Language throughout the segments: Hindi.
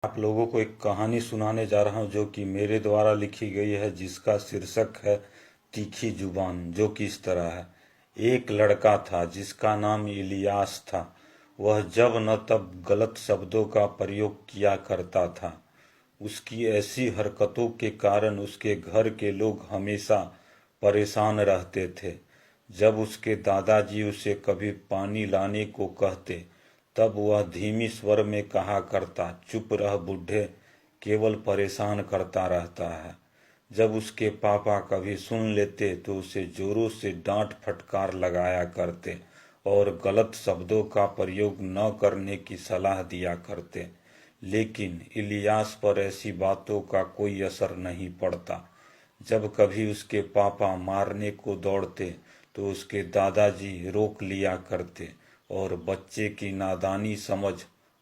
आप लोगों को एक कहानी सुनाने जा रहा हूँ जो कि मेरे द्वारा लिखी गई है, जिसका शीर्षक है तीखी जुबान। जो कि इस तरह है। एक लड़का था जिसका नाम इलियास था। वह जब न तब गलत शब्दों का प्रयोग किया करता था। उसकी ऐसी हरकतों के कारण उसके घर के लोग हमेशा परेशान रहते थे। जब उसके दादाजी उसे कभी पानी लाने को कहते, तब वह धीमी स्वर में कहा करता, चुप रह बूढ़े, केवल परेशान करता रहता है। जब उसके पापा कभी सुन लेते तो उसे जोरों से डांट फटकार लगाया करते और गलत शब्दों का प्रयोग न करने की सलाह दिया करते। लेकिन इलियास पर ऐसी बातों का कोई असर नहीं पड़ता। जब कभी उसके पापा मारने को दौड़ते तो उसके दादाजी रोक लिया करते और बच्चे की नादानी समझ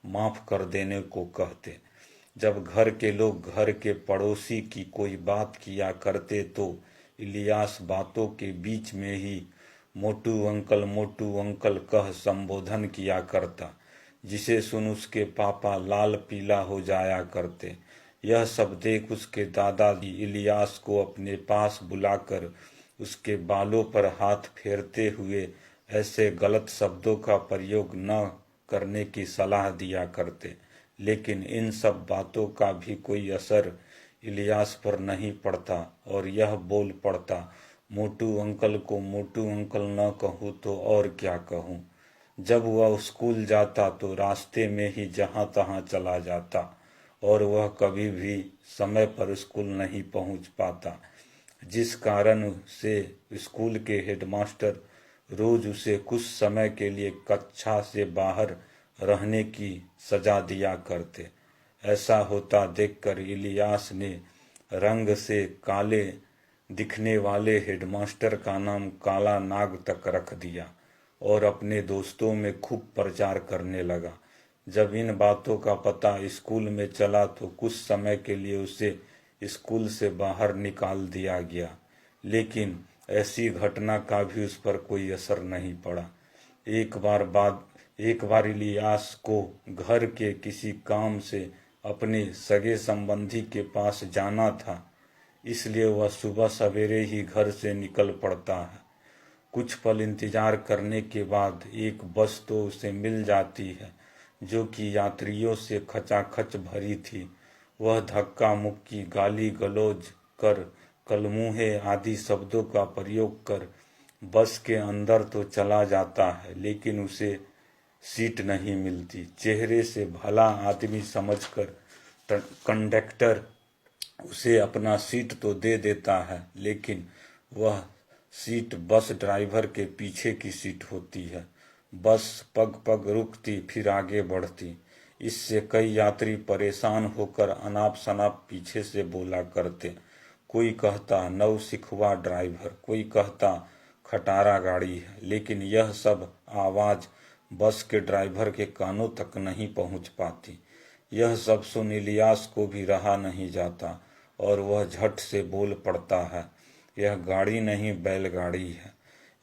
माफ कर देने को कहते। जब घर के लोग घर के पड़ोसी की कोई बात किया करते तो इलियास बातों के बीच में ही मोटू अंकल कह संबोधन किया करता, जिसे सुन उसके पापा लाल पीला हो जाया करते। यह सब देख उसके दादाजी इलियास को अपने पास बुलाकर उसके बालों पर हाथ फेरते हुए ऐसे गलत शब्दों का प्रयोग न करने की सलाह दिया करते। लेकिन इन सब बातों का भी कोई असर इलियास पर नहीं पड़ता और यह बोल पड़ता, मोटू अंकल को मोटू अंकल न कहूँ तो और क्या कहूँ। जब वह स्कूल जाता तो रास्ते में ही जहाँ तहाँ चला जाता और वह कभी भी समय पर स्कूल नहीं पहुँच पाता, जिस कारण से स्कूल के हेडमास्टर रोज उसे कुछ समय के लिए कक्षा से बाहर रहने की सजा दिया करते। ऐसा होता देखकर इलियास ने रंग से काले दिखने वाले हेडमास्टर का नाम काला नाग तक रख दिया और अपने दोस्तों में खूब प्रचार करने लगा। जब इन बातों का पता स्कूल में चला तो कुछ समय के लिए उसे स्कूल से बाहर निकाल दिया गया। लेकिन ऐसी घटना का भी उस पर कोई असर नहीं पड़ा। एक बार इलियास को घर के किसी काम से अपने सगे संबंधी के पास जाना था, इसलिए वह सुबह सवेरे ही घर से निकल पड़ता है। कुछ पल इंतजार करने के बाद एक बस तो उसे मिल जाती है, जो कि यात्रियों से खचाखच भरी थी। वह धक्का मुक्की, गाली गलौज कर, कलमुहे आदि शब्दों का प्रयोग कर बस के अंदर तो चला जाता है, लेकिन उसे सीट नहीं मिलती। चेहरे से भला आदमी समझकर कंडक्टर उसे अपना सीट तो दे देता है, लेकिन वह सीट बस ड्राइवर के पीछे की सीट होती है। बस पग पग रुकती फिर आगे बढ़ती। इससे कई यात्री परेशान होकर अनाप शनाप पीछे से बोला करते। कोई कहता नौसिखुआ ड्राइवर, कोई कहता खटारा गाड़ी है, लेकिन यह सब आवाज बस के ड्राइवर के कानों तक नहीं पहुंच पाती। यह सब सुन इलियास को भी रहा नहीं जाता और वह झट से बोल पड़ता है, यह गाड़ी नहीं बैलगाड़ी है।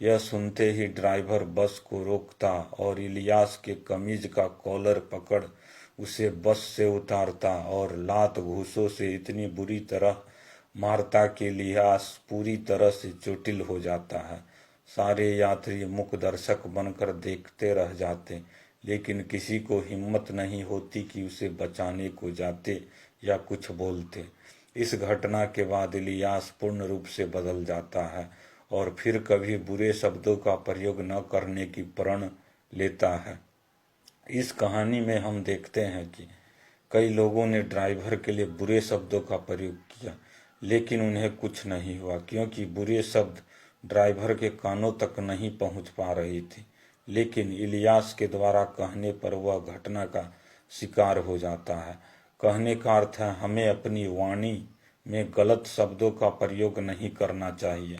यह सुनते ही ड्राइवर बस को रोकता और इलियास के कमीज का कॉलर पकड़ उसे बस से उतारता और लात घूंसों से इतनी बुरी तरह मारता कि इलियास पूरी तरह से चोटिल हो जाता है। सारे यात्री मूक दर्शक बनकर देखते रह जाते, लेकिन किसी को हिम्मत नहीं होती कि उसे बचाने को जाते या कुछ बोलते। इस घटना के बाद इलियास पूर्ण रूप से बदल जाता है और फिर कभी बुरे शब्दों का प्रयोग न करने की प्रण लेता है। इस कहानी में हम देखते हैं कि कई लोगों ने ड्राइवर के लिए बुरे शब्दों का प्रयोग किया, लेकिन उन्हें कुछ नहीं हुआ, क्योंकि बुरे शब्द ड्राइवर के कानों तक नहीं पहुंच पा रही थी। लेकिन इलियास के द्वारा कहने पर वह घटना का शिकार हो जाता है। कहने का अर्थ है, हमें अपनी वाणी में गलत शब्दों का प्रयोग नहीं करना चाहिए।